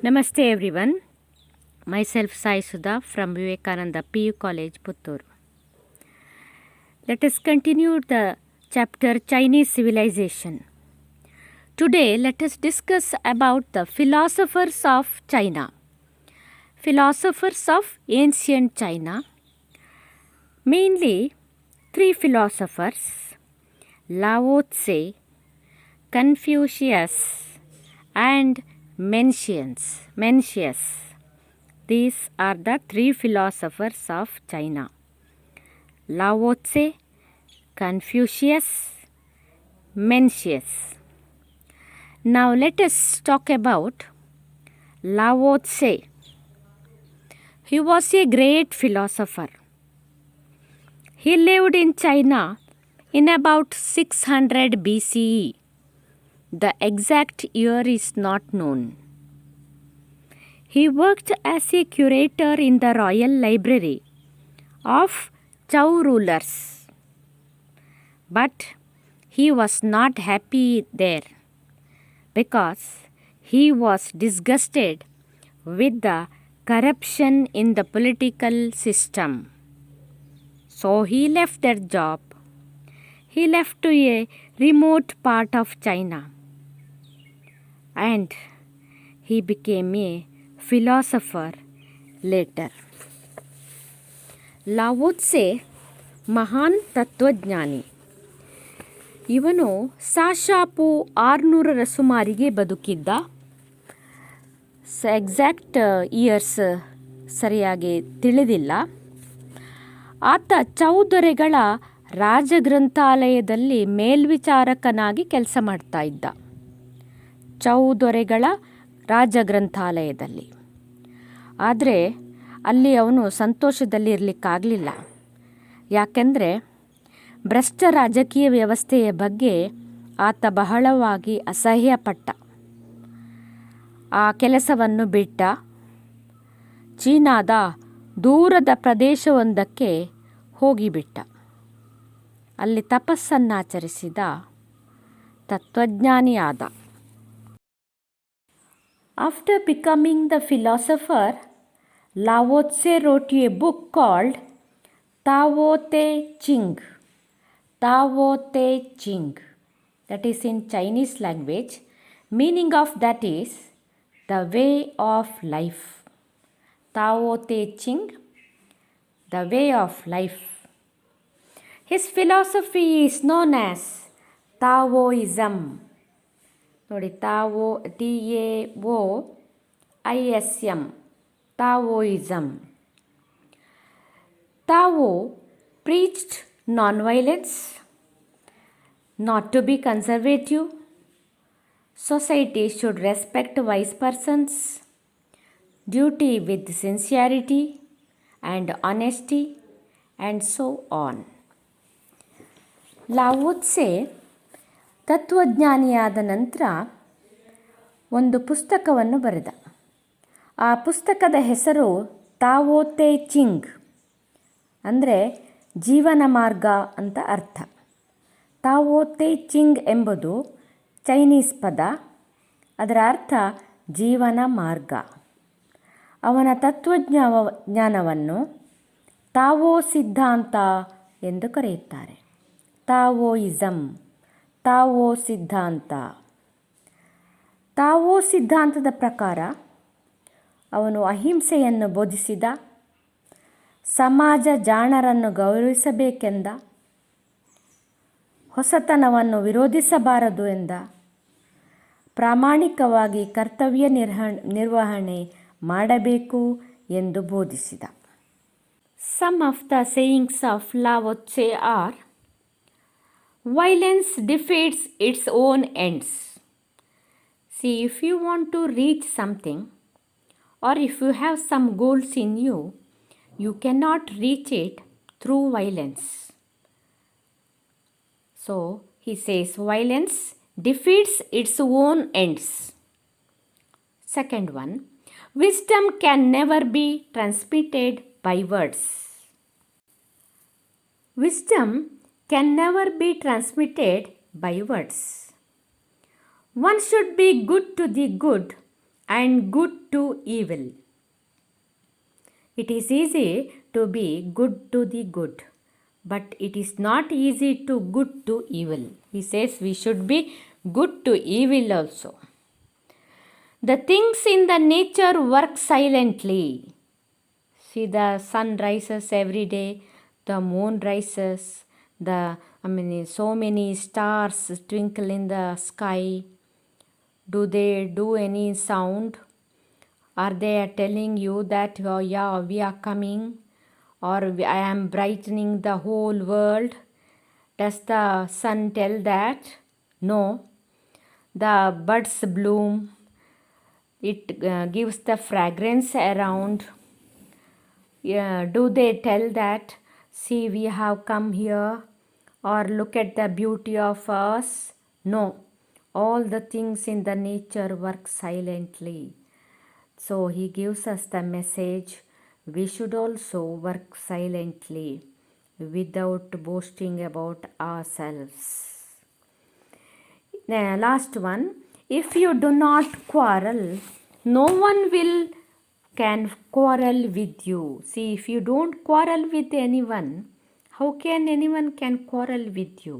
Namaste everyone. Myself Sai Sudha from Vivekananda PU College, Puttur. Let us continue the chapter Chinese Civilization. Today let us discuss about the philosophers of China. Philosophers of ancient China. Mainly three philosophers: Lao Tse, Confucius and Mencius. These are the three philosophers of China: Lao Tse, Confucius, Mencius. Now let us talk about Lao Tse. He was a great philosopher. He lived in China in about 600 BCE. The exact year is not known. He worked as a curator in the royal library of Zhou rulers. But he was not happy there because he was disgusted with the corruption in the political system. So he left that job. He left to a remote part of China and he became a philosopher later. Lao Tse ಮಹಾನ್ ತತ್ವಜ್ಞಾನಿ. ಇವನು ಸಾಶಾಪು 600ರ ಸುಮಾರಿಗೆ ಬದುಕಿದ್ದ. Exact years ಸರಿಯಾಗಿ ತಿಳಿದಿಲ್ಲ. ಆತ ಚೌದೊರೆಗಳ ರಾಜಗ್ರಂಥಾಲಯದಲ್ಲಿ ಮೇಲ್ವಿಚಾರಕನಾಗಿ ಕೆಲಸ ಮಾಡ್ತಾ ಇದ್ದ. ಚೌದೊರೆಗಳ ರಾಜಗ್ರಂಥಾಲಯದಲ್ಲಿ. ಆದರೆ ಅಲ್ಲಿ ಅವನು ಸಂತೋಷದಲ್ಲಿ ಇರಲಿಕ್ಕಾಗಲಿಲ್ಲ. ಯಾಕೆಂದರೆ ಭ್ರಷ್ಟ ರಾಜಕೀಯ ವ್ಯವಸ್ಥೆಯ ಬಗ್ಗೆ ಆತ ಬಹಳವಾಗಿ ಅಸಹ್ಯಪಟ್ಟ. ಆ ಕೆಲಸವನ್ನು ಬಿಟ್ಟ. ಚೀನಾದ ದೂರದ ಪ್ರದೇಶವೊಂದಕ್ಕೆ ಹೋಗಿಬಿಟ್ಟ. ಅಲ್ಲಿ ತಪಸ್ಸನ್ನಾಚರಿಸಿದ, ತತ್ವಜ್ಞಾನಿಯಾದ. After becoming the philosopher, Lao Tse wrote a book called Tao Te Ching. Tao Te Ching. That is in Chinese language. Meaning of that is the way of life. Tao Te Ching, the way of life. His philosophy is known as Taoism. ನೋಡಿ, ತಾವೋ TAOISM, Taoism. Tao preached non-violence, not to be conservative. Society should respect wise persons, duty with sincerity and honesty, and so on. Lao Tse ತತ್ವಜ್ಞಾನಿಯಾದ ನಂತರ ಒಂದು ಪುಸ್ತಕವನ್ನು ಬರೆದ. ಆ ಪುಸ್ತಕದ ಹೆಸರು ತಾವೋ ತೇ Ching, ಅಂದರೆ ಜೀವನ ಮಾರ್ಗ ಅಂತ ಅರ್ಥ. ತಾವೋ ತೇ ಚಿಂಗ್ ಎಂಬುದು ಚೈನೀಸ್ ಪದ. ಅದರ ಅರ್ಥ ಜೀವನ ಮಾರ್ಗ. ಅವನ ತತ್ವಜ್ಞಾನವನ್ನು ತಾವೋ ಸಿದ್ಧಾಂತ ಎಂದು ಕರೆಯುತ್ತಾರೆ. ತಾವೋಯಿಸಮ್, ತಾವೋ ಸಿದ್ಧಾಂತ. ತಾವೋ ಸಿದ್ಧಾಂತದ ಪ್ರಕಾರ ಅವನು ಅಹಿಂಸೆಯನ್ನು ಬೋಧಿಸಿದ, ಸಮಾಜ ಜಾಣರನ್ನು ಗೌರವಿಸಬೇಕೆಂದ, ಹೊಸತನವನ್ನು ವಿರೋಧಿಸಬಾರದು ಎಂದ, ಪ್ರಾಮಾಣಿಕವಾಗಿ ಕರ್ತವ್ಯ ನಿರ್ವಹಣೆ ಮಾಡಬೇಕು ಎಂದು ಬೋಧಿಸಿದ. Some of the sayings of Lao Tse are: violence defeats its own ends. See, if you want to reach something or if you have some goals in you, you cannot reach it through violence. So, he says violence defeats its own ends. Second one, wisdom can never be transmitted by words. Wisdom can never be transmitted by words. One should be good to the good and good to evil. It is easy to be good to the good, but it is not easy to good to evil. He says we should be good to evil also. The things in the nature work silently. See, the sun rises every day, the moon rises, so many stars twinkle in the sky. Do they do any sound? Are they telling you that, oh yeah, we are coming, or I am brightening the whole world? Does the sun tell that? No. The buds bloom. It gives the fragrance around. Do they tell that, see, we have come here, or look at the beauty of us? No. All the things in the nature work silently. So he gives us the message, we should also work silently without boasting about ourselves. Last one, if you do not quarrel, no one can quarrel with you. See, if you don't quarrel with anyone, how can anyone can quarrel with you?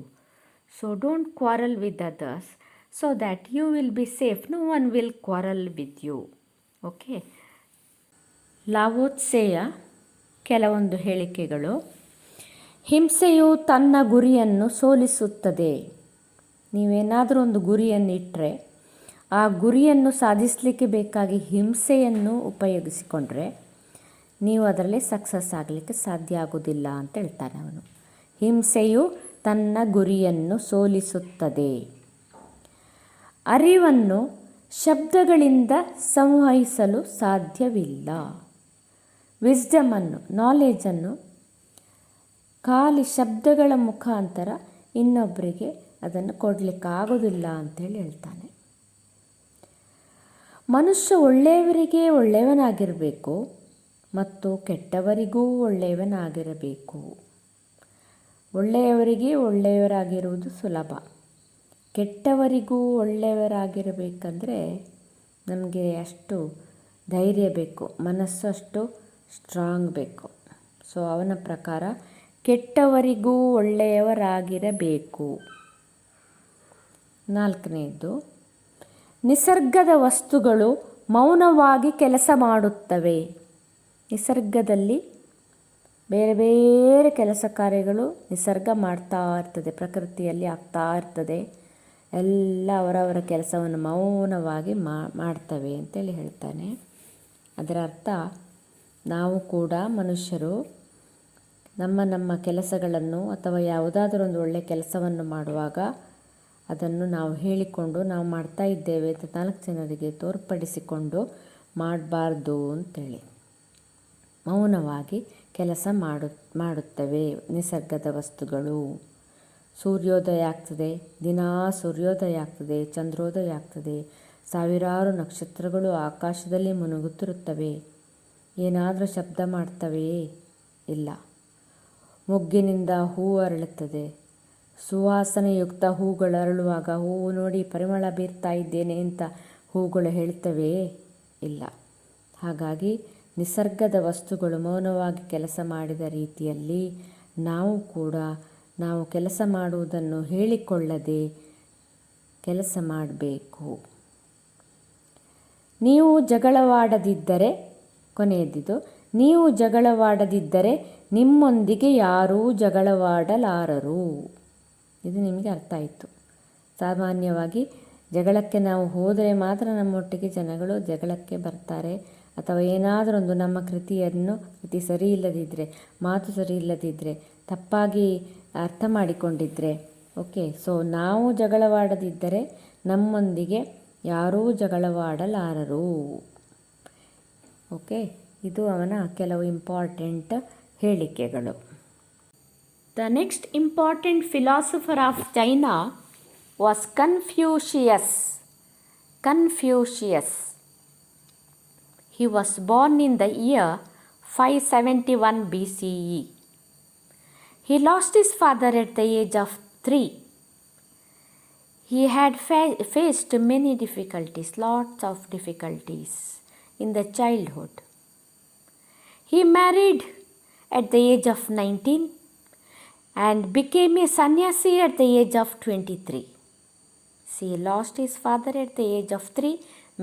So don't quarrel with others, so that you will be safe. No one will quarrel with you. Okay. ಲಾವೋತ್ಸೆಯ ಕೆಲವೊಂದು ಹೇಳಿಕೆಗಳು. ಹಿಂಸೆಯು ತನ್ನ ಗುರಿಯನ್ನು ಸೋಲಿಸುತ್ತದೆ. ನೀವೇನಾದರೂ ಒಂದು ಗುರಿಯನ್ನು ಇಟ್ಟರೆ ಆ ಗುರಿಯನ್ನು ಸಾಧಿಸಲಿಕ್ಕೆ ಬೇಕಾಗಿ ಹಿಂಸೆಯನ್ನು ಉಪಯೋಗಿಸಿಕೊಂಡ್ರೆ ನೀವು ಅದರಲ್ಲಿ ಸಕ್ಸಸ್ ಆಗಲಿಕ್ಕೆ ಸಾಧ್ಯ ಆಗೋದಿಲ್ಲ ಅಂತ ಹೇಳ್ತಾನೆ ಅವನು. ಹಿಂಸೆಯು ತನ್ನ ಗುರಿಯನ್ನು ಸೋಲಿಸುತ್ತದೆ. ಅರಿವನ್ನು ಶಬ್ದಗಳಿಂದ ಸಂವಹಿಸಲು ಸಾಧ್ಯವಿಲ್ಲ. ವಿಸ್ಡಮನ್ನು, ನಾಲೆಜನ್ನು ಖಾಲಿ ಶಬ್ದಗಳ ಮುಖಾಂತರ ಇನ್ನೊಬ್ಬರಿಗೆ ಅದನ್ನು ಕೊಡಲಿಕ್ಕಾಗೋದಿಲ್ಲ ಅಂತೇಳಿ ಹೇಳ್ತಾನೆ. ಮನುಷ್ಯ ಒಳ್ಳೆಯವರಿಗೆ ಒಳ್ಳೆಯವನಾಗಿರಬೇಕು ಮತ್ತು ಕೆಟ್ಟವರಿಗೂ ಒಳ್ಳೆಯವನಾಗಿರಬೇಕು. ಒಳ್ಳೆಯವರಿಗೆ ಒಳ್ಳೆಯವರಾಗಿರುವುದು ಸುಲಭ. ಕೆಟ್ಟವರಿಗೂ ಒಳ್ಳೆಯವರಾಗಿರಬೇಕಂದ್ರೆ ನಮಗೆ ಅಷ್ಟು ಧೈರ್ಯ ಬೇಕು, ಮನಸ್ಸು ಅಷ್ಟು ಸ್ಟ್ರಾಂಗ್ ಬೇಕು. ಸೊ ಅವನ ಪ್ರಕಾರ ಕೆಟ್ಟವರಿಗೂ ಒಳ್ಳೆಯವರಾಗಿರಬೇಕು. 4ನೇದು, ನಿಸರ್ಗದ ವಸ್ತುಗಳು ಮೌನವಾಗಿ ಕೆಲಸ ಮಾಡುತ್ತವೆ. ನಿಸರ್ಗದಲ್ಲಿ ಬೇರೆ ಬೇರೆ ಕೆಲಸ ಕಾರ್ಯಗಳು ನಿಸರ್ಗ ಮಾಡ್ತಾ ಇರ್ತದೆ, ಪ್ರಕೃತಿಯಲ್ಲಿ ಆಗ್ತಾ ಇರ್ತದೆ. ಎಲ್ಲ ಅವರವರ ಕೆಲಸವನ್ನು ಮೌನವಾಗಿ ಮಾಡ್ತವೆ ಅಂತೇಳಿ ಹೇಳ್ತಾನೆ. ಅದರ ಅರ್ಥ ನಾವು ಕೂಡ ಮನುಷ್ಯರು ನಮ್ಮ ಕೆಲಸಗಳನ್ನು ಅಥವಾ ಯಾವುದಾದ್ರೂ ಒಂದು ಒಳ್ಳೆಯ ಕೆಲಸವನ್ನು ಮಾಡುವಾಗ ಅದನ್ನು ನಾವು ಹೇಳಿಕೊಂಡು ನಾವು ಮಾಡ್ತಾ ಇದ್ದೇವೆ ಅಂತ 4 ಜನರಿಗೆ ತೋರ್ಪಡಿಸಿಕೊಂಡು ಮಾಡಬಾರ್ದು ಅಂತೇಳಿ. ಮೌನವಾಗಿ ಕೆಲಸ ಮಾಡುತ್ತವೆ ನಿಸರ್ಗದ ವಸ್ತುಗಳು. ಸೂರ್ಯೋದಯ ಆಗ್ತದೆ, ದಿನಾ ಸೂರ್ಯೋದಯ ಆಗ್ತದೆ, ಚಂದ್ರೋದಯ ಆಗ್ತದೆ, ಸಾವಿರಾರು ನಕ್ಷತ್ರಗಳು ಆಕಾಶದಲ್ಲಿ ಮುನುಗುತ್ತಿರುತ್ತವೆ. ಏನಾದರೂ ಶಬ್ದ ಮಾಡ್ತವೆಯೇ? ಇಲ್ಲ. ಮೊಗ್ಗಿನಿಂದ ಹೂವು ಅರಳುತ್ತದೆ. ಸುವಾಸನೆಯುಕ್ತ ಹೂಗಳು ಅರಳುವಾಗ ಹೂವು ನೋಡಿ ಪರಿಮಳ ಬೀರ್ತಾ ಇದ್ದೇನೆ ಅಂತ ಹೂಗಳು ಹೇಳ್ತವೆಯೇ? ಇಲ್ಲ. ಹಾಗಾಗಿ ನಿಸರ್ಗದ ವಸ್ತುಗಳು ಮೌನವಾಗಿ ಕೆಲಸ ಮಾಡಿದ ರೀತಿಯಲ್ಲಿ ನಾವು ಕೂಡ ನಾವು ಕೆಲಸ ಮಾಡುವುದನ್ನು ಹೇಳಿಕೊಳ್ಳದೆ ಕೆಲಸ ಮಾಡಬೇಕು. ನೀವು ಜಗಳವಾಡದಿದ್ದರೆ, ಕೊನೆಯದಿದು, ನೀವು ಜಗಳವಾಡದಿದ್ದರೆ ನಿಮ್ಮೊಂದಿಗೆ ಯಾರೂ ಜಗಳವಾಡಲಾರರು. ಇದು ನಿಮಗೆ ಅರ್ಥ ಆಯಿತು. ಸಾಮಾನ್ಯವಾಗಿ ಜಗಳಕ್ಕೆ ನಾವು ಹೋದರೆ ಮಾತ್ರ ನಮ್ಮೊಟ್ಟಿಗೆ ಜನಗಳು ಜಗಳಕ್ಕೆ ಬರ್ತಾರೆ. ಅಥವಾ ಏನಾದರೂ ಒಂದು ನಮ್ಮ ಕೃತಿ ಸರಿ ಇಲ್ಲದಿದ್ದರೆ, ಮಾತು ಸರಿ ಇಲ್ಲದಿದ್ದರೆ, ತಪ್ಪಾಗಿ ಅರ್ಥ ಮಾಡಿಕೊಂಡಿದ್ದರೆ, ಓಕೆ. ಸೊ ನಾವು ಜಗಳವಾಡದಿದ್ದರೆ ನಮ್ಮೊಂದಿಗೆ ಯಾರೂ ಜಗಳವಾಡಲಾರರು. ಓಕೆ, ಇದು ಅವನ ಕೆಲವು ಇಂಪಾರ್ಟೆಂಟ್ ಹೇಳಿಕೆಗಳು. The next important philosopher of China was Confucius. He was born in the year 571 BCE. He lost his father at the age of 3. He had faced many difficulties, lots of difficulties in the childhood. He married at the age of 19 and became a sannyasi at the age of 23. He lost his father at the age of 3,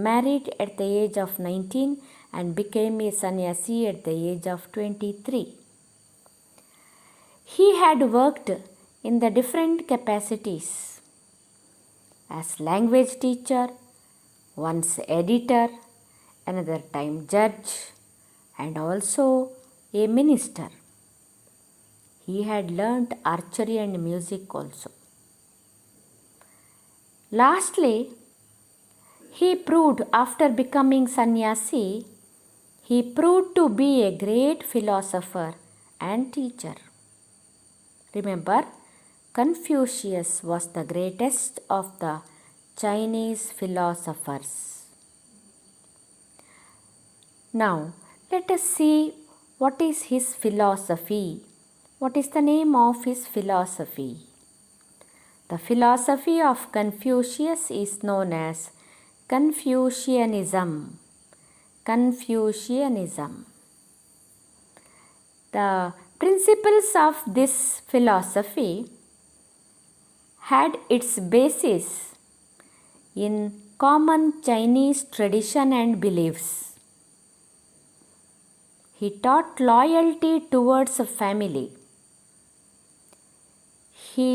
married at the age of 19 and became a sannyasi at the age of 23. He had worked in the different capacities as language teacher, once editor, another time judge, and also a minister. He had learnt archery and music also. Lastly, he proved, after becoming sannyasi, he proved to be a great philosopher and teacher. Remember, Confucius was the greatest of the Chinese philosophers. Now, let us see what is his philosophy. What is the name of his philosophy? The philosophy of Confucius is known as Confucianism. Confucianism. The principles of this philosophy had its basis in common Chinese tradition and beliefs. He taught loyalty towards a family. He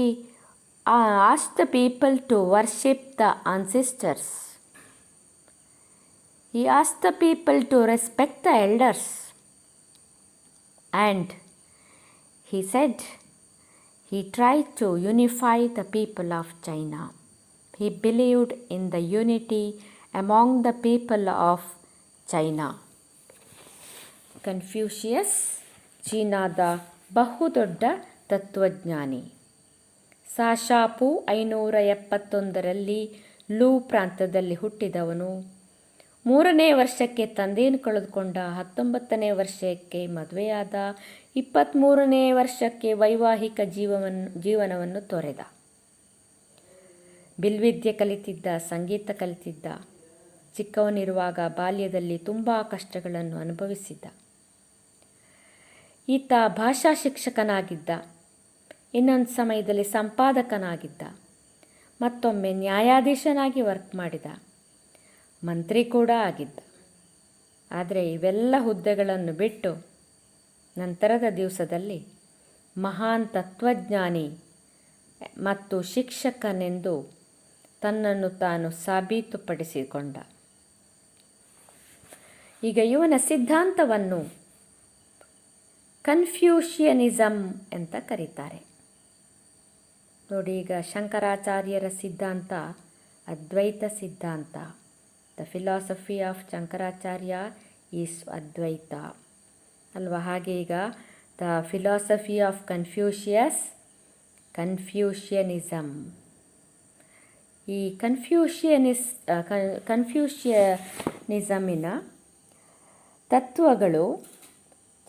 asked the people to worship the ancestors. He asked the people to respect the elders. And he said he tried to unify the people of China. He believed in the unity among the people of China. Confucius ಚೀನಾದ ಬಹುದೊಡ್ಡ ತತ್ವಜ್ಞಾನಿ. ಸಾಶಾಪು 571ರಲ್ಲಿ ಲೂ ಪ್ರಾಂತ್ಯದಲ್ಲಿ ಹುಟ್ಟಿದವನು. 3ನೇ ವರ್ಷಕ್ಕೆ ತಂದೆಯನ್ನು ಕಳೆದುಕೊಂಡ, 19ನೇ ವರ್ಷಕ್ಕೆ ಮದುವೆಯಾದ, 23ನೇ ವರ್ಷಕ್ಕೆ ವೈವಾಹಿಕ ಜೀವನವನ್ನು ತೊರೆದ. ಬಿಲ್ವಿದ್ಯೆ ಕಲಿತಿದ್ದ, ಸಂಗೀತ ಕಲಿತಿದ್ದ. ಚಿಕ್ಕವನಿರುವಾಗ ಬಾಲ್ಯದಲ್ಲಿ ತುಂಬ ಕಷ್ಟಗಳನ್ನು ಅನುಭವಿಸಿದ್ದ. ಈತ ಭಾಷಾ ಶಿಕ್ಷಕನಾಗಿದ್ದ, ಇನ್ನೊಂದು ಸಮಯದಲ್ಲಿ ಸಂಪಾದಕನಾಗಿದ್ದ, ಮತ್ತೊಮ್ಮೆ ನ್ಯಾಯಾಧೀಶನಾಗಿ ವರ್ಕ್ ಮಾಡಿದ, ಮಂತ್ರಿ ಕೂಡ ಆಗಿದ್ದ. ಆದರೆ ಇವೆಲ್ಲ ಹುದ್ದೆಗಳನ್ನು ಬಿಟ್ಟು ನಂತರದ ದಿವಸದಲ್ಲಿ ಮಹಾನ್ ತತ್ವಜ್ಞಾನಿ ಮತ್ತು ಶಿಕ್ಷಕನೆಂದು ತನ್ನನ್ನು ತಾನು ಸಾಬೀತುಪಡಿಸಿಕೊಂಡ. ಈಗ ಇವನ ಸಿದ್ಧಾಂತವನ್ನು ಕನ್ಫ್ಯೂಷಿಯನಿಸಮ್ ಅಂತ ಕರೀತಾರೆ. ನೋಡಿ, ಈಗ ಶಂಕರಾಚಾರ್ಯರ ಸಿದ್ಧಾಂತ ಅದ್ವೈತ ಸಿದ್ಧಾಂತ. The philosophy of Shankaracharya is Advaita ಅಲ್ವಾ? ಹಾಗೆ ಈಗ ದ ಫಿಲಾಸಫಿ ಆಫ್ ಕನ್ಫ್ಯೂಷಿಯನಿಸಮ್. ಈ ಕನ್ಫ್ಯೂಷಿಯನಿಸಮಿನ ತತ್ವಗಳು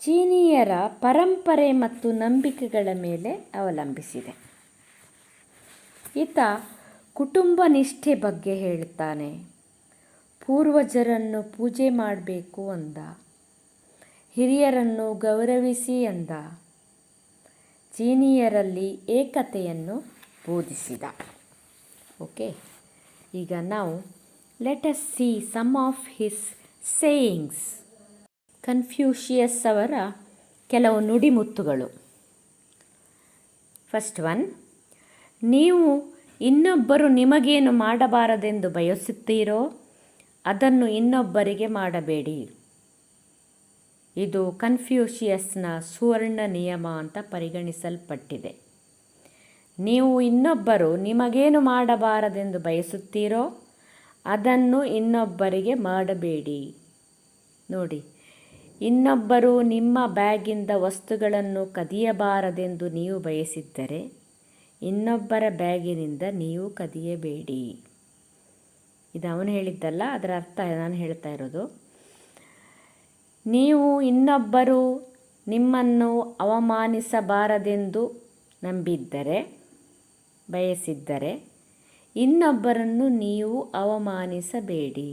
ಚೀನೀಯರ ಪರಂಪರೆ ಮತ್ತು ನಂಬಿಕೆಗಳ ಮೇಲೆ ಅವಲಂಬಿಸಿದೆ. ಈತ ಕುಟುಂಬ ನಿಷ್ಠೆ ಬಗ್ಗೆ ಹೇಳ್ತಾನೆ. ಪೂರ್ವಜರನ್ನು ಪೂಜೆ ಮಾಡಬೇಕು ಅಂದ, ಹಿರಿಯರನ್ನು ಗೌರವಿಸಿ ಅಂದ, ಚೀನೀಯರಲ್ಲಿ ಏಕತೆಯನ್ನು ಬೋಧಿಸಿದ. ಓಕೆ, ಈಗ ನಾವು let us see some of his sayings. Confucius ಅವರ ಕೆಲವು ನುಡಿಮುತ್ತುಗಳು. ಫಸ್ಟ್ ಒನ್, ನೀವು ಇನ್ನೊಬ್ಬರು ನಿಮಗೇನು ಮಾಡಬಾರದೆಂದು ಬಯಸುತ್ತೀರೋ ಅದನ್ನು ಇನ್ನೊಬ್ಬರಿಗೆ ಮಾಡಬೇಡಿ. ಇದು ಕನ್ಫ್ಯೂಷಿಯಸ್ನ ಸುವರ್ಣ ನಿಯಮ ಅಂತ ಪರಿಗಣಿಸಲ್ಪಟ್ಟಿದೆ. ನೀವು ಇನ್ನೊಬ್ಬರು ನಿಮಗೇನು ಮಾಡಬಾರದೆಂದು ಬಯಸುತ್ತೀರೋ ಅದನ್ನು ಇನ್ನೊಬ್ಬರಿಗೆ ಮಾಡಬೇಡಿ. ನೋಡಿ, ಇನ್ನೊಬ್ಬರು ನಿಮ್ಮ ಬ್ಯಾಗಿಂದ ವಸ್ತುಗಳನ್ನು ಕದಿಯಬಾರದೆಂದು ನೀವು ಬಯಸಿದ್ದರೆ ಇನ್ನೊಬ್ಬರ ಬ್ಯಾಗಿನಿಂದ ನೀವು ಕದಿಯಬೇಡಿ. ಇದು ಅವನು ಹೇಳಿದ್ದಲ್ಲ, ಅದರ ಅರ್ಥ ನಾನು ಹೇಳ್ತಾ ಇರೋದು. ನೀವು ಇನ್ನೊಬ್ಬರು ನಿಮ್ಮನ್ನು ಅವಮಾನಿಸಬಾರದೆಂದು ಬಯಸಿದ್ದರೆ ಇನ್ನೊಬ್ಬರನ್ನು ನೀವು ಅವಮಾನಿಸಬೇಡಿ.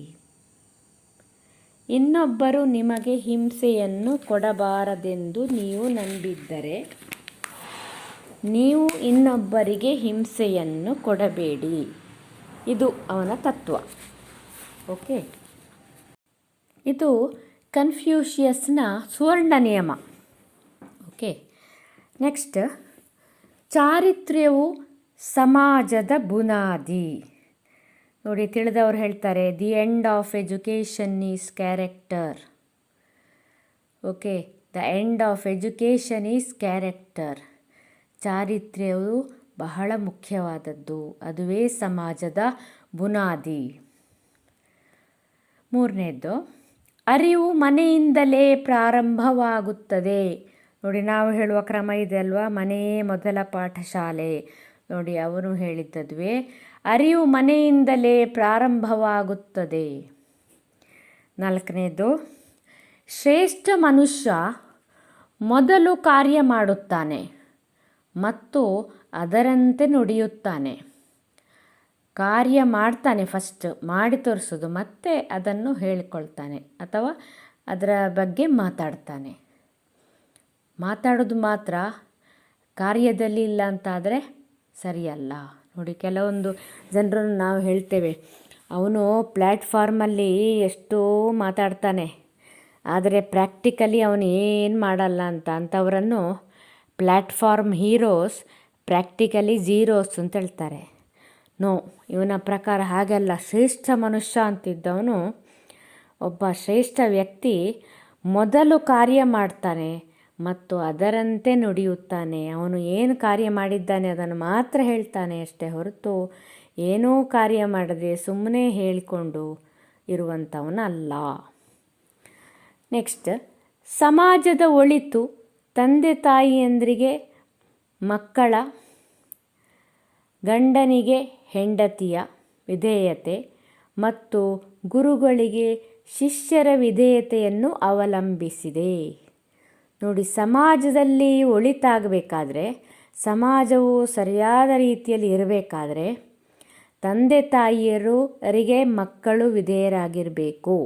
ಇನ್ನೊಬ್ಬರು ನಿಮಗೆ ಹಿಂಸೆಯನ್ನು ಕೊಡಬಾರದೆಂದು ನೀವು ನಂಬಿದ್ದರೆ ನೀವು ಇನ್ನೊಬ್ಬರಿಗೆ ಹಿಂಸೆಯನ್ನು ಕೊಡಬೇಡಿ. ಇದು ಅವನ ತತ್ವ. ಓಕೆ, ಇದು ಕನ್ಫ್ಯೂಷಿಯಸ್ನ ಸುವರ್ಣ ನಿಯಮ. ಓಕೆ, ನೆಕ್ಸ್ಟ್, ಚಾರಿತ್ರ್ಯವು ಸಮಾಜದ ಬುನಾದಿ. ನೋಡಿ, ತಿಳಿದವರು ಹೇಳ್ತಾರೆ, the end of education is character. Okay, the end of education is character. ಚಾರಿತ್ರ್ಯವು ಬಹಳ ಮುಖ್ಯವಾದದ್ದು, ಅದುವೇ ಸಮಾಜದ ಬುನಾದಿ. ಮೂರನೇದ್ದು, ಅರಿವು ಮನೆಯಿಂದಲೇ ಪ್ರಾರಂಭವಾಗುತ್ತದೆ. ನೋಡಿ, ನಾವು ಹೇಳುವ ಕ್ರಮ ಇದೆ ಅಲ್ವಾ, ಮನೆಯೇ ಮೊದಲ ಪಾಠಶಾಲೆ. ನೋಡಿ, ಅವನು ಹೇಳಿದ್ದದುವೇ, ಅರಿವು ಮನೆಯಿಂದಲೇ ಪ್ರಾರಂಭವಾಗುತ್ತದೆ. ನಾಲ್ಕನೇದು, ಶ್ರೇಷ್ಠ ಮನುಷ್ಯ ಮೊದಲು ಕಾರ್ಯ ಮಾಡುತ್ತಾನೆ ಮತ್ತು ಅದರಂತೆ ನುಡಿಯುತ್ತಾನೆ. ಕಾರ್ಯ ಮಾಡ್ತಾನೆ, ಫಸ್ಟ್ ಮಾಡಿ ತೋರಿಸೋದು, ಮತ್ತೆ ಅದನ್ನು ಹೇಳಿಕೊಳ್ತಾನೆ ಅಥವಾ ಅದರ ಬಗ್ಗೆ ಮಾತಾಡ್ತಾನೆ. ಮಾತಾಡೋದು ಮಾತ್ರ, ಕಾರ್ಯದಲ್ಲಿ ಇಲ್ಲ ಅಂತಾದರೆ ಸರಿಯಲ್ಲ. ನೋಡಿ, ಕೆಲವೊಂದು ಜನರನ್ನು ನಾವು ಹೇಳ್ತೇವೆ, ಅವನು ಪ್ಲ್ಯಾಟ್ಫಾರ್ಮಲ್ಲಿ ಎಷ್ಟೋ ಮಾತಾಡ್ತಾನೆ, ಆದರೆ ಪ್ರಾಕ್ಟಿಕಲಿ ಅವನು ಏನು ಮಾಡಲ್ಲ ಅಂಥವರನ್ನು ಪ್ಲ್ಯಾಟ್ಫಾರ್ಮ್ ಹೀರೋಸ್, ಪ್ರಾಕ್ಟಿಕಲಿ ಝೀರೋಸ್ ಅಂತ ಹೇಳ್ತಾರೆ. ನೋ, ಇವನ ಪ್ರಕಾರ ಹಾಗಲ್ಲ. ಶ್ರೇಷ್ಠ ಮನುಷ್ಯ ಅಂತಿದ್ದವನು, ಒಬ್ಬ ಶ್ರೇಷ್ಠ ವ್ಯಕ್ತಿ ಮೊದಲು ಕಾರ್ಯ ಮಾಡ್ತಾನೆ ಮತ್ತು ಅದರಂತೆ ನುಡಿಯುತ್ತಾನೆ. ಅವನು ಏನು ಕಾರ್ಯ ಮಾಡಿದ್ದಾನೆ ಅದನ್ನು ಮಾತ್ರ ಹೇಳ್ತಾನೆ ಅಷ್ಟೇ ಹೊರತು ಏನೂ ಕಾರ್ಯ ಮಾಡದೆ ಸುಮ್ಮನೆ ಹೇಳಿಕೊಂಡು ಇರುವಂಥವನಲ್ಲ. ನೆಕ್ಸ್ಟ್, ಸಮಾಜದ ಒಳಿತು ತಂದೆ ತಾಯಿಯಂದ್ರಿಗೆ ಮಕ್ಕಳ, ಗಂಡನಿಗೆ ಹೆಂಡತಿಯ ವಿಧೇಯತೆ ಮತ್ತು ಗುರುಗಳಿಗೆ ಶಿಷ್ಯರ ವಿಧೇಯತೆಯನ್ನು ಅವಲಂಬಿಸಿದೆ. ನೋಡಿ, ಸಮಾಜದಲ್ಲಿ ಒಳಿತಾಗಬೇಕಾದ್ರೆ, ಸಮಾಜವು ಸರಿಯಾದ ರೀತಿಯಲ್ಲಿ ಇರಬೇಕಾದ್ರೆ ತಂದೆ ತಾಯಿಯರಿಗೆ ಮಕ್ಕಳು ವಿಧೇಯರಾಗಿರಬೇಕು,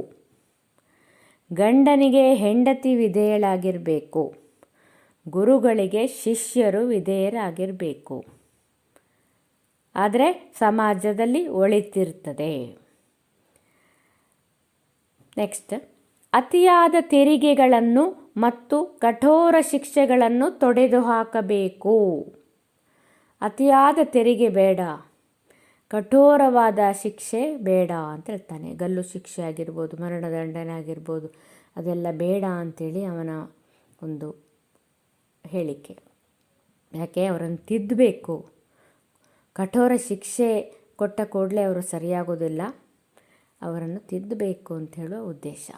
ಗಂಡನಿಗೆ ಹೆಂಡತಿ ವಿಧೇಯಳಾಗಿರಬೇಕು, ಗುರುಗಳಿಗೆ ಶಿಷ್ಯರು ವಿಧೇಯರಾಗಿರಬೇಕು. ಆದರೆ ಸಮಾಜದಲ್ಲಿ ಒಳಿತಿರ್ತದೆ. ನೆಕ್ಸ್ಟ್, ಅತಿಯಾದ ತೆರಿಗೆಗಳನ್ನು ಮತ್ತು ಕಠೋರ ಶಿಕ್ಷೆಗಳನ್ನು ತೊಡೆದುಹಾಕಬೇಕು. ಅತಿಯಾದ ತೆರಿಗೆ ಬೇಡ, ಕಠೋರವಾದ ಶಿಕ್ಷೆ ಬೇಡ ಅಂತ ಹೇಳ್ತಾನೆ. ಗಲ್ಲು ಶಿಕ್ಷೆ ಆಗಿರ್ಬೋದು, ಮರಣದಂಡನೆ ಆಗಿರ್ಬೋದು, ಅದೆಲ್ಲ ಬೇಡ ಅಂಥೇಳಿ ಅವನ ಒಂದು ಹೇಳಿಕೆ. ಯಾಕೆ, ಅವರನ್ನು ತಿದ್ದಬೇಕು. ಕಠೋರ ಶಿಕ್ಷೆ ಕೊಟ್ಟ ಕೂಡಲೇ ಅವರು ಸರಿಯಾಗೋದಿಲ್ಲ, ಅವರನ್ನು ತಿದ್ದಬೇಕು ಅಂತ ಹೇಳುವ ಉದ್ದೇಶ.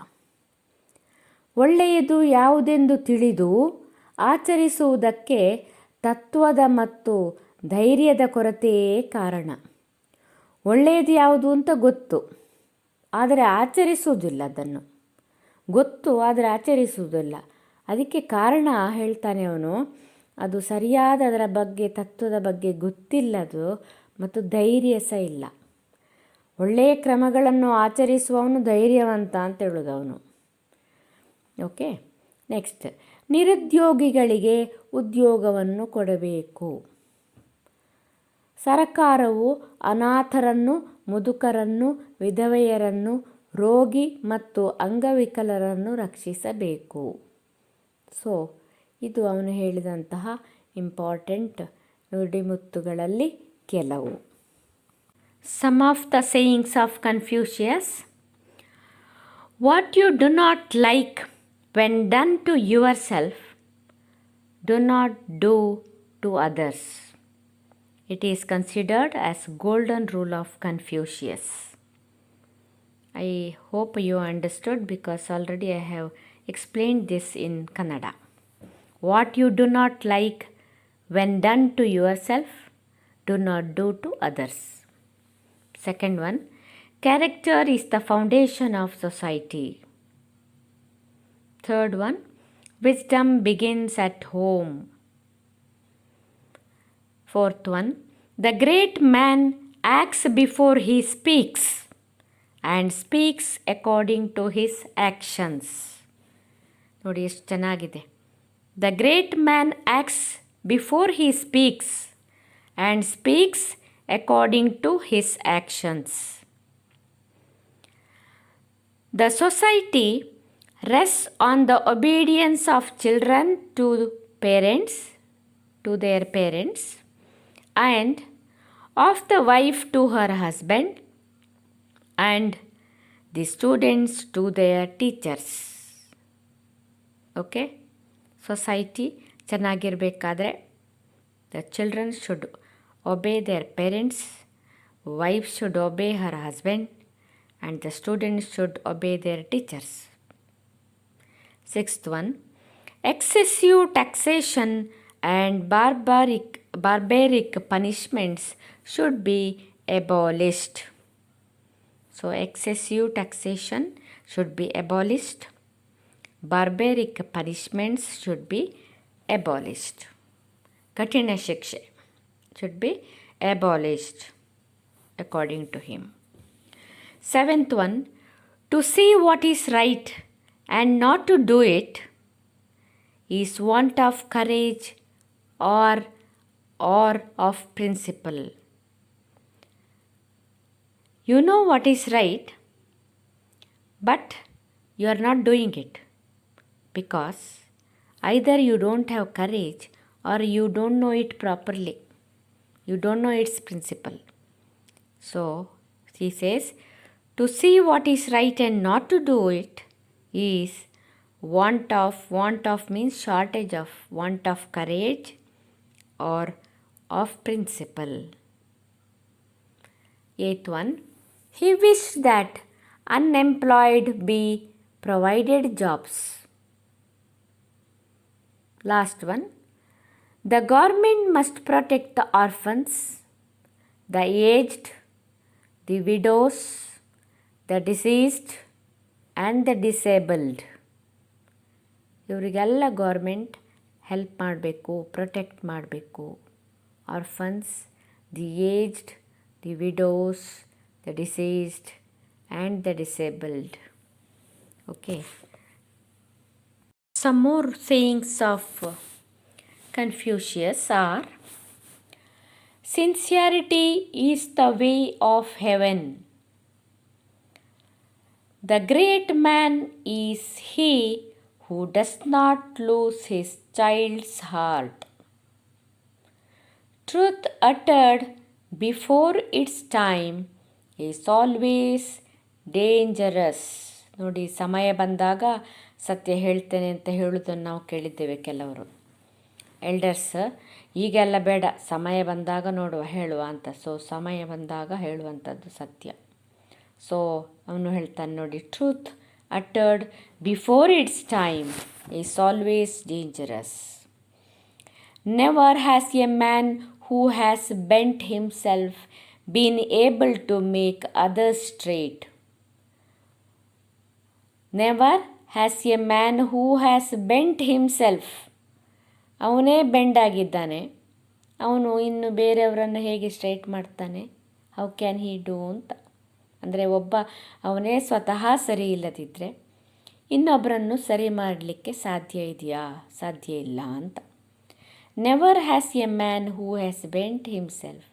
ಒಳ್ಳೆಯದು ಯಾವುದೆಂದು ತಿಳಿದು ಆಚರಿಸುವುದಕ್ಕೆ ತತ್ವದ ಮತ್ತು ಧೈರ್ಯದ ಕೊರತೆಯೇ ಕಾರಣ. ಒಳ್ಳೆಯದು ಯಾವುದು ಅಂತ ಗೊತ್ತು, ಆದರೆ ಆಚರಿಸುವುದಿಲ್ಲ. ಅದನ್ನು ಗೊತ್ತು, ಆದರೆ ಆಚರಿಸುವುದಿಲ್ಲ. ಅದಕ್ಕೆ ಕಾರಣ ಹೇಳ್ತಾನೆ ಅವನು, ಅದು ಸರಿಯಾದ ಅದರ ಬಗ್ಗೆ, ತತ್ವದ ಬಗ್ಗೆ ಗೊತ್ತಿಲ್ಲದು ಮತ್ತು ಧೈರ್ಯ ಸಹ ಇಲ್ಲ. ಒಳ್ಳೆಯ ಕ್ರಮಗಳನ್ನು ಆಚರಿಸುವವನು ಧೈರ್ಯವಂತ ಅಂತ ಹೇಳೋದು ಅವನು. ಓಕೆ, ನೆಕ್ಸ್ಟ್, ನಿರುದ್ಯೋಗಿಗಳಿಗೆ ಉದ್ಯೋಗವನ್ನು ಕೊಡಬೇಕು. ಸರಕಾರವು ಅನಾಥರನ್ನು, ಮುದುಕರನ್ನು, ವಿಧವೆಯರನ್ನು, ರೋಗಿ ಮತ್ತು ಅಂಗವಿಕಲರನ್ನು ರಕ್ಷಿಸಬೇಕು. ಸೊ ಇದು ಅವನು ಹೇಳಿದಂತಹ ಇಂಪಾರ್ಟೆಂಟ್ ನುಡಿಮುತ್ತುಗಳಲ್ಲಿ ಕೆಲವು. Some of the sayings of Confucius. What you do not like when done to yourself, do not do to others. It is considered as golden rule of Confucius. I hope you understood because already I have explained this in Kannada. What you do not like when done to yourself, do not do to others. Second one, character is the foundation of society. Third one, wisdom begins at home. Fourth one, the great man acts before he speaks and speaks according to his actions. ನೋಡಿ ಎಷ್ಟು ಚೆನ್ನಾಗಿದೆ. The great man acts before he speaks and speaks according to his actions. The society rests on the obedience of children to their parents, and of the wife to her husband, and the students to their teachers. Okay? Society ಚೆನ್ನಾಗಿರಬೇಕಾದ್ರೆ the children should obey their parents, wife should obey her husband, and the students should obey their teachers. Sixth one, excessive taxation and barbaric punishments should be abolished. So excessive taxation should be abolished. Barbaric punishments should be abolished. ಕಠಿಣ ಶಿಕ್ಷೆ should be abolished according to him. Seventh one, to see what is right and not to do it is want of courage or of principle. You know what is right, but you are not doing it because either you don't have courage or you don't know it properly. You don't know its principle. So, he says, to see what is right and not to do it is want of means shortage of, want of courage or of principle. Eighth one, he wished that unemployed be provided jobs. Last one, the government must protect the orphans, the aged, the widows, the deceased and the disabled. ಇವರಿಗೆಲ್ಲ government help ಮಾಡಬೇಕು, protect ಮಾಡಬೇಕು. Orphans, the aged, the widow's, the deceased and the disabled. Okay, some more sayings of Confucius are: sincerity is the way of heaven. The great man is he who does not lose his child's heart. Truth uttered before its time is always dangerous. ನೋಡಿ, ಸಮಯ ಬಂದಾಗ ಸತ್ಯ ಹೇಳ್ತೇನೆ ಅಂತ ಹೇಳೋದನ್ನು ನಾವು ಕೇಳಿದ್ದೇವೆ ಕೆಲವರು. ಎಲ್ಡರ್ಸ್ ಈಗೆಲ್ಲ ಬೇಡ, ಸಮಯ ಬಂದಾಗ ನೋಡುವ ಹೇಳುವ ಅಂತ. ಸೊ ಸಮಯ ಬಂದಾಗ ಹೇಳುವಂಥದ್ದು ಸತ್ಯ. ಸೊ ಅವನು ಹೇಳ್ತಾನೆ ನೋಡಿ, truth uttered before its time is always dangerous. Never has a man who has bent himself been able to make others straight. Never has a man who has bent himself, ಅವನೇ bend ಆಗಿದ್ದಾನೆ, ಅವನು ಇನ್ನು ಬೇರೆಯವರನ್ನು ಹೇಗೆ straight ಮಾಡ್ತಾನೆ? How can he do ಅಂತ. ಅಂದರೆ ಅವನೇ ಸ್ವತಃ ಸರಿ ಇಲ್ಲದಿದ್ದರೆ ಇನ್ನೊಬ್ಬರನ್ನು ಸರಿ ಮಾಡಲಿಕ್ಕೆ ಸಾಧ್ಯ ಇದೆಯಾ? ಸಾಧ್ಯ ಇಲ್ಲ ಅಂತ. Never has a man who has bent himself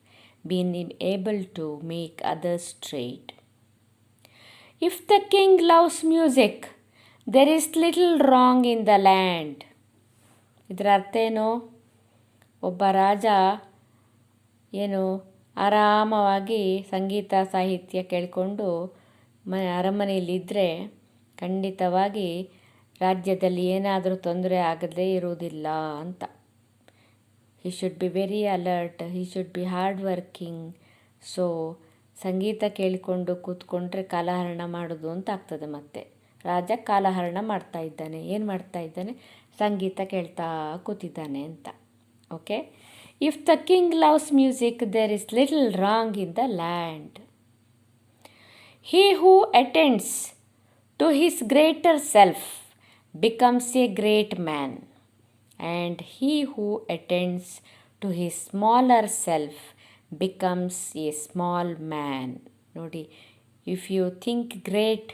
been able to make others straight. If the king loves music there is little wrong in the land. ಇದರ ಅರ್ಥ ಏನು? ಒಬ್ಬ ರಾಜ ಆರಾಮವಾಗಿ ಸಂಗೀತ ಸಾಹಿತ್ಯ ಕೇಳಿಕೊಂಡು ಅರಮನೆಯಲ್ಲಿದ್ದರೆ ಖಂಡಿತವಾಗಿ ರಾಜ್ಯದಲ್ಲಿ ಏನಾದರೂ ತೊಂದರೆ ಆಗದೇ ಇರುವುದಿಲ್ಲ ಅಂತ. He should be very alert, he should be hard working. So ಸಂಗೀತ ಕೇಳಿಕೊಂಡು ಕೂತ್ಕೊಂಡ್ರೆ ಕಾಲಹರಣ ಮಾಡೋದು ಅಂತ ಆಗ್ತದೆ. ಮತ್ತೆ ರಾಜ ಕಾಲಹರಣ ಮಾಡ್ತಾ ಇದ್ದಾನೆ. ಏನು ಮಾಡ್ತಾ ಇದ್ದಾನೆ? ಸಂಗೀತ ಕೇಳ್ತಾ ಕೂತಿದ್ದಾನೆ ಅಂತ. Okay, if the king loves music there is little wrong in the land. He who attends to his greater self becomes a great man, and he who attends to his smaller self becomes a small man. ನೋಡಿ, if you think great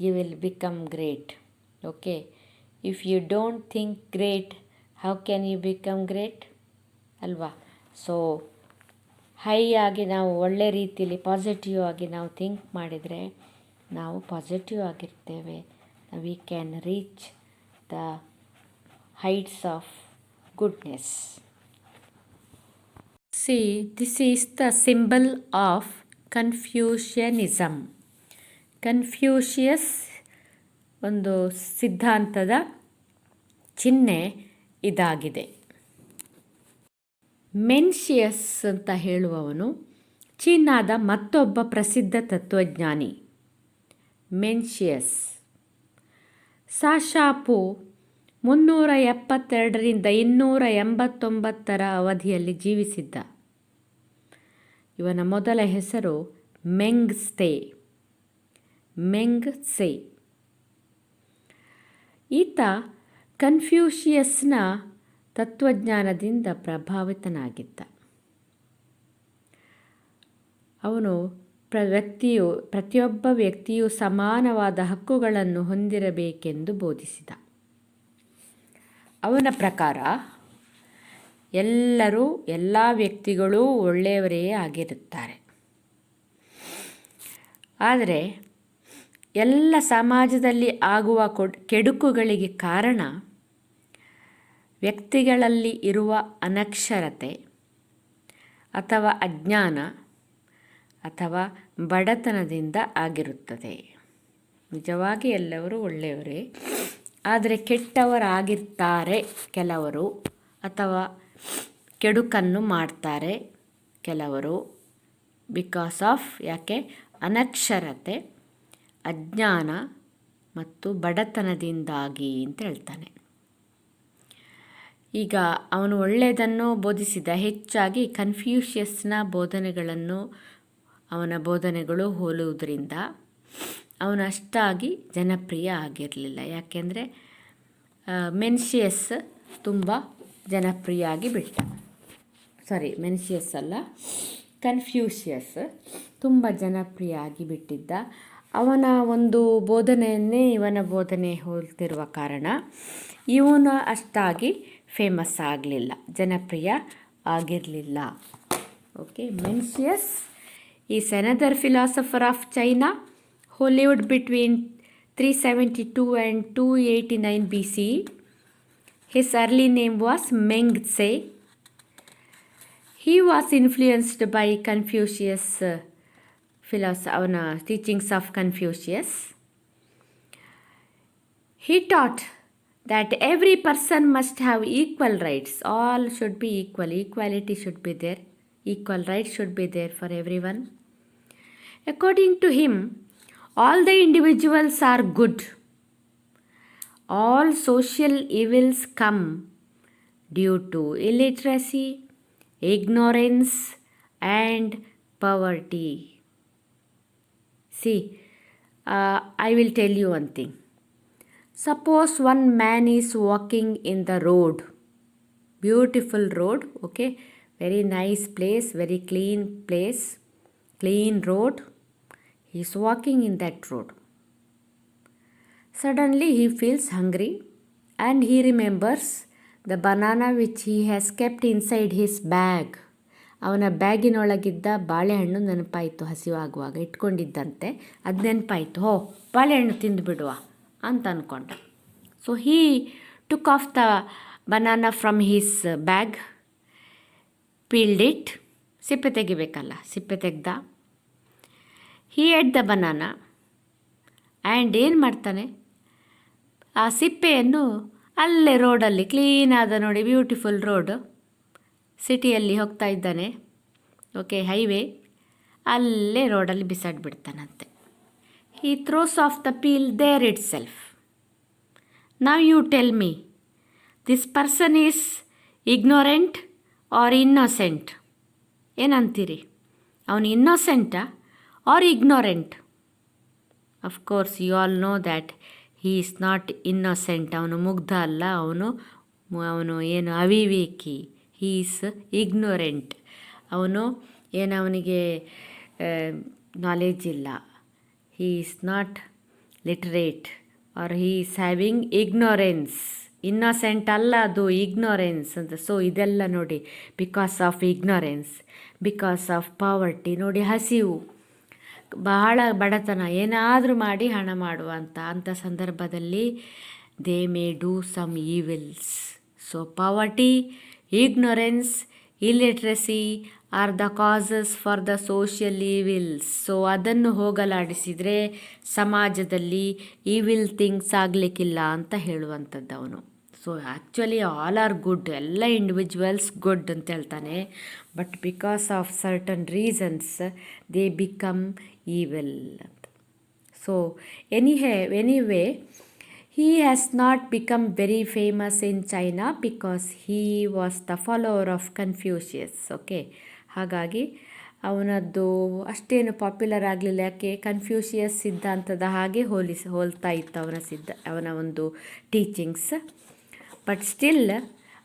you will become great. Okay, if you don't think great how can you become great ಅಲ್ವಾ? So high ಆಗಿ ನಾವು ಒಳ್ಳೆ ರೀತಿಯಲ್ಲಿ positive ಆಗಿ ನಾವು think ಮಾಡಿದರೆ ನಾವು ಪಾಸಿಟಿವ್ ಆಗಿರ್ತೇವೆ. We can reach the heights of goodness. See, this is the symbol of Confucianism. Confucius ಒಂದು ಸಿದ್ಧಾಂತದ ಚಿಹ್ನೆ ಇದಾಗಿದೆ. ಮೆನ್ಷಿಯಸ್ ಅಂತ ಹೇಳುವವನು ಚೀನಾದ ಮತ್ತೊಬ್ಬ ಪ್ರಸಿದ್ಧ ತತ್ವಜ್ಞಾನಿ. ಮೆನ್ಷಿಯಸ್ ಸಾಶಾಪು 372 289 ಅವಧಿಯಲ್ಲಿ ಜೀವಿಸಿದ್ದ. ಇವನ ಮೊದಲ ಹೆಸರು ಮೆಂಗ್ ತ್ಸೆ. ಈತ ಕನ್ಫ್ಯೂಷಿಯಸ್ನ ತತ್ವಜ್ಞಾನದಿಂದ ಪ್ರಭಾವಿತನಾಗಿದ್ದ. ಅವನು ಪ್ರತಿಯೊಬ್ಬ ವ್ಯಕ್ತಿಯು ಸಮಾನವಾದ ಹಕ್ಕುಗಳನ್ನು ಹೊಂದಿರಬೇಕೆಂದು ಬೋಧಿಸಿದ. ಅವನ ಪ್ರಕಾರ ಎಲ್ಲ ವ್ಯಕ್ತಿಗಳೂ ಒಳ್ಳೆಯವರೇ ಆಗಿರುತ್ತಾರೆ. ಆದರೆ ಎಲ್ಲ ಸಮಾಜದಲ್ಲಿ ಆಗುವ ಕೆಡುಕುಗಳಿಗೆ ಕಾರಣ ವ್ಯಕ್ತಿಗಳಲ್ಲಿ ಇರುವ ಅನಕ್ಷರತೆ ಅಥವಾ ಅಜ್ಞಾನ ಅಥವಾ ಬಡತನದಿಂದ ಆಗಿರುತ್ತದೆ. ನಿಜವಾಗಿ ಎಲ್ಲರೂ ಒಳ್ಳೆಯವರೇ, ಆದರೆ ಕೆಟ್ಟವರಾಗಿರ್ತಾರೆ ಕೆಲವರು, ಅಥವಾ ಕೆಡುಕನ್ನು ಮಾಡ್ತಾರೆ ಕೆಲವರು. ಬಿಕಾಸ್ ಆಫ್ ಯಾಕೆ? ಅನಕ್ಷರತೆ, ಅಜ್ಞಾನ ಮತ್ತು ಬಡತನದಿಂದಾಗಿ ಅಂತ ಹೇಳ್ತಾನೆ. ಈಗ ಅವನು ಒಳ್ಳೆಯದನ್ನು ಬೋಧಿಸಿದ. ಹೆಚ್ಚಾಗಿ ಕನ್ಫ್ಯೂಷಿಯಸ್ನ ಬೋಧನೆಗಳನ್ನು ಅವನ ಬೋಧನೆಗಳು ಹೋಲುವುದರಿಂದ ಅವನು ಅಷ್ಟಾಗಿ ಜನಪ್ರಿಯ ಆಗಿರಲಿಲ್ಲ. ಯಾಕೆಂದರೆ ಮೆನ್ಷಿಯಸ್ ತುಂಬ ಜನಪ್ರಿಯ ಆಗಿ ಬಿಟ್ಟ. ಮೆನ್ಷಿಯಸ್ ಅಲ್ಲ, ಕನ್ಫ್ಯೂಷಿಯಸ್ ತುಂಬ ಜನಪ್ರಿಯ ಆಗಿ ಬಿಟ್ಟಿದ್ದ. ಅವನ ಒಂದು ಬೋಧನೆಯನ್ನೇ ಇವನ ಬೋಧನೆ ಹೋಲ್ತಿರುವ ಕಾರಣ ಇವನು ಅಷ್ಟಾಗಿ ಫೇಮಸ್ ಆಗಲಿಲ್ಲ, ಜನಪ್ರಿಯ ಆಗಿರಲಿಲ್ಲ. Okay, Mencius is another philosopher of China who lived between 372 and 289 BCE. His early name was Meng Tse. He was influenced by Confucius ಅವನ teachings of Confucius. He taught that every person must have equal rights. All should be equal. Equality should be there. Equal rights should be there for everyone. According to him, all the individuals are good. All social evils come due to illiteracy, ignorance, and poverty. See, I will tell you one thing. Suppose one man is walking in the road, beautiful road, okay, very nice place, very clean place, clean road. He is walking in that road. Suddenly he feels hungry and he remembers the banana which he has kept inside his bag. ಅವನ ಬ್ಯಾಗಿನೊಳಗಿದ್ದ ಬಾಳೆಹಣ್ಣು ನೆನಪಾಯಿತು. ಹಸಿವಾಗುವಾಗ ಇಟ್ಕೊಂಡಿದ್ದಂತೆ ಅದು ನೆನಪಾಯಿತು. ಬಾಳೆಹಣ್ಣು ತಿಂದುಬಿಡುವ ಅಂತ ಅಂದ್ಕೊಂಡ. So he took off the banana from his bag, peeled it. ಸಿಪ್ಪೆ ತೆಗಿಬೇಕಲ್ಲ, ಸಿಪ್ಪೆ ತೆಗ್ದ. He ate the banana and ಏನು ಮಾಡ್ತಾನೆ, ಆ ಸಿಪ್ಪೆಯನ್ನು ಅಲ್ಲೇ ರೋಡಲ್ಲಿ, ಕ್ಲೀನಾದ ನೋಡಿ ಬ್ಯೂಟಿಫುಲ್ ರೋಡು, ಸಿಟಿಯಲ್ಲಿ ಹೋಗ್ತಾ ಇದ್ದಾನೆ, ಓಕೆ, ಹೈವೇ, ಅಲ್ಲೇ ರೋಡಲ್ಲಿ ಬಿಸಾಡಿಬಿಡ್ತಾನಂತೆ. He throws off the peel there itself. Now you tell me, this person is ignorant or innocent? ಏನಂತೀರಿ? ಅವನು ಇನ್ನೋಸೆಂಟಾ or ignorant? Of course you all know that he is not innocent. ಅವನು ಮುಗ್ಧ ಅಲ್ಲ, ಅವನು ಏನು ಅವಿವೇಕಿ. He is ignorant. ಅವನು ಏನು ಅವನಿಗೆ ನಾಲೆಜ್ ಇಲ್ಲ, he is not literate or he is having ignorance. Innocent ಅಲ್ಲ, ಅದು ಇಗ್ನೋರೆನ್ಸ್ ಅಂತ. ಸೊ ಇದೆಲ್ಲ ನೋಡಿ, because of ignorance, because of poverty. ನೋಡಿ, ಹಸಿವು, ಬಹಳ ಬಡತನ, ಏನಾದರೂ ಮಾಡಿ ಹಣ ಅಂಥ ಸಂದರ್ಭದಲ್ಲಿ they may do some evils. So poverty, ignorance, illiteracy are the causes for the social evils. So ಅದನ್ನು ಹೋಗಲಾಡಿಸಿದರೆ ಸಮಾಜದಲ್ಲಿ ಈವಿಲ್ ಥಿಂಗ್ಸ್ ಆಗಲಿಕ್ಕಿಲ್ಲ ಅಂತ ಹೇಳುವಂಥದ್ದು ಅವನು. So actually all are good, ಎಲ್ಲ ಇಂಡಿವಿಜುವಲ್ಸ್ ಗುಡ್ ಅಂತ ಹೇಳ್ತಾನೆ. But because of certain reasons they become evil ಅಂತ. So anyway he has not become very famous in China because he was the follower of Confucius. Okay, ಹಾಗಾಗಿ ಅವನದ್ದು ಅಷ್ಟೇನು popular ಆಗಲಿಲ್ಲ. ಯಾಕೆ? Confucius ಸಿದ್ಧಾಂತದ ಹಾಗೆ ಹೋಲ್ತಾ ಇತ್ತು ಅವನ ಒಂದು ಟೀಚಿಂಗ್ಸ್. ಬಟ್ ಸ್ಟಿಲ್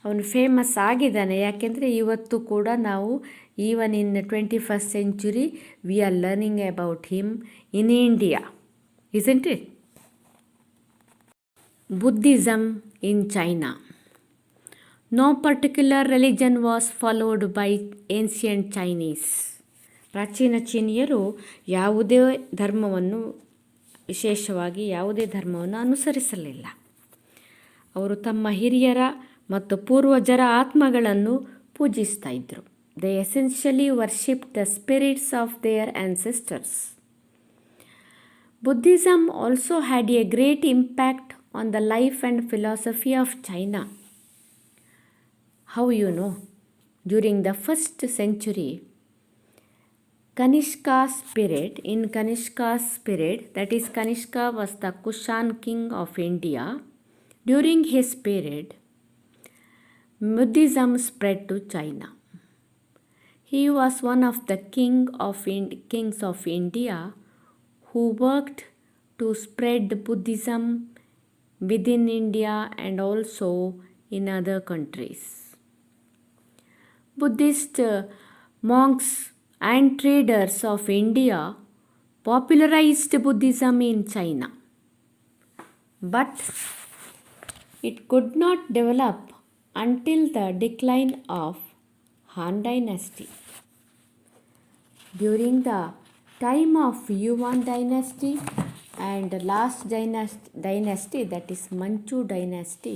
ಅವನು ಫೇಮಸ್ ಆಗಿದ್ದಾನೆ. ಯಾಕೆಂದರೆ ಇವತ್ತು ಕೂಡ ನಾವು even in 21st century we are learning about him in India, isn't it? Buddhism in China. No particular religion was followed by ancient Chinese. ಪ್ರಾಚೀನ ಚೀನಿಯರು ಯಾವುದೇ ಧರ್ಮವನ್ನು, ವಿಶೇಷವಾಗಿ ಯಾವುದೇ ಧರ್ಮವನ್ನು ಅನುಸರಿಸಲಿಲ್ಲ. ಅವರು ತಮ್ಮ ಹಿರಿಯರ ಮತ್ತು ಪೂರ್ವಜರ ಆತ್ಮಗಳನ್ನು ಪೂಜಿಸ್ತಾ ಇದ್ದರು. They essentially worship the spirits of there ancestors. Buddhism also had a great impact on the life and philosophy of China. How you know? During the 1st century, Kanishka's period, that is Kanishka was the Kushan king of India. During his period, Buddhism spread to China. He was one of the kings of India who worked to spread Buddhism within India and also in other countries. Buddhist monks and traders of India popularized Buddhism in China, but it could not develop until the decline of Han Dynasty. During the time of Yuan Dynasty and last dynasty, that is Manchu Dynasty,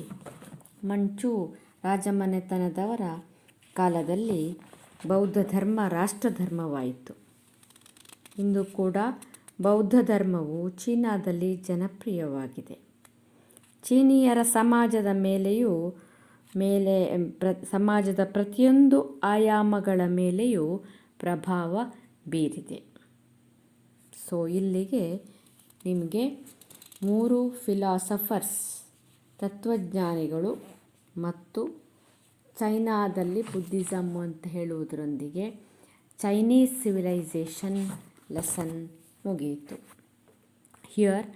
ಮಂಚು ರಾಜಮನೆತನದವರ ಕಾಲದಲ್ಲಿ ಬೌದ್ಧ ಧರ್ಮ ರಾಷ್ಟ್ರಧರ್ಮವಾಯಿತು. ಇಂದು ಕೂಡ ಬೌದ್ಧ ಧರ್ಮವು ಚೀನಾದಲ್ಲಿ ಜನಪ್ರಿಯವಾಗಿದೆ. ಚೀನೀಯರ ಸಮಾಜದ ಸಮಾಜದ ಪ್ರತಿಯೊಂದು ಆಯಾಮಗಳ ಮೇಲೆಯೂ ಪ್ರಭಾವ ಬೀರಿದೆ. ಸೊ ಇಲ್ಲಿಗೆ ನಿಮಗೆ 3 ಫಿಲಾಸಫರ್ಸ್, ತತ್ವಜ್ಞಾನಿಗಳು ಮತ್ತು ಚೈನಾದಲ್ಲಿ ಬುದ್ಧಿಸಮ್ ಅಂತ ಹೇಳುವುದರೊಂದಿಗೆ ಚೈನೀಸ್ ಸಿವಿಲೈಸೇಷನ್ ಲೆಸನ್ ಮುಗಿಯಿತು. ಹಿಯರ್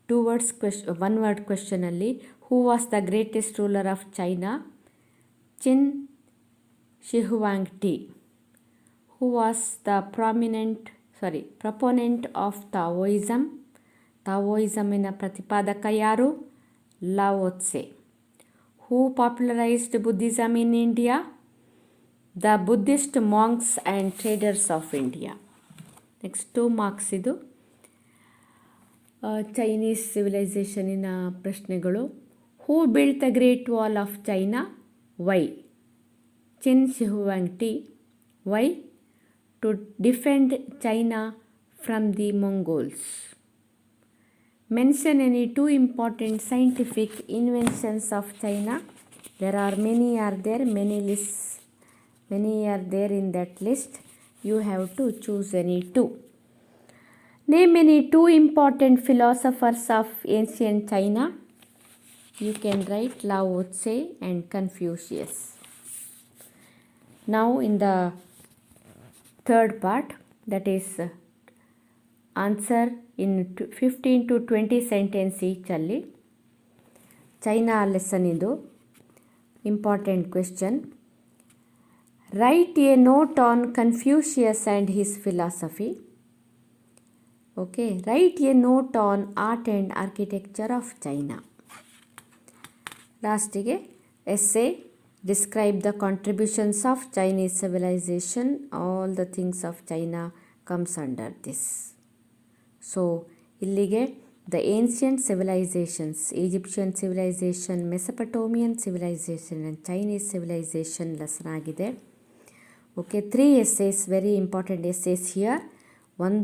2 words question, 1 word ಕ್ವೆಶ್ಚನಲ್ಲಿ who was the greatest ruler of China? Chin Shihuang Ti. Who was the proponent of Taoism? ತಾವೋಯಿಸಮಿನ ಪ್ರತಿಪಾದಕ ಯಾರು? Lao Tse. Who popularised Buddhism in India? The Buddhist monks and traders of India. Next 2 marks ಇದು. Chinese ಸಿವಿಲೈಸೇಷನಿನ ಪ್ರಶ್ನೆಗಳು. Who built the great wall of China? Why? Chin Shihuang Ti. Why? To defend China from the Mongols. Mention any 2 important scientific inventions of China. There are many are there in that list. You have to choose any 2. Name any 2 important philosophers of ancient China. You can write Lao Tse and Confucius. Now in the third part, that is answer in 15 to 20 sentence each ಅಲ್ಲಿ. China lesson ಇದು important question. Write a note on Confucius and his philosophy. Okay, write a note on art and architecture of China. Lastige, essay, describe the contributions of Chinese civilization. All the things of China comes under this. So, illige the ancient civilizations, Egyptian civilization, Mesopotamian civilization and Chinese civilization lesson agide. Okay, 3 essays, very important essays here. One,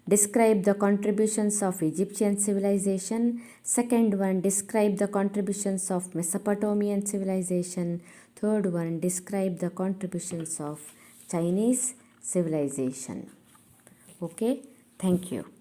describe the contributions of Egyptian civilization. Second one, describe the contributions of Mesopotamian civilization. Third one, describe the contributions of Chinese civilization. Okay, thank you.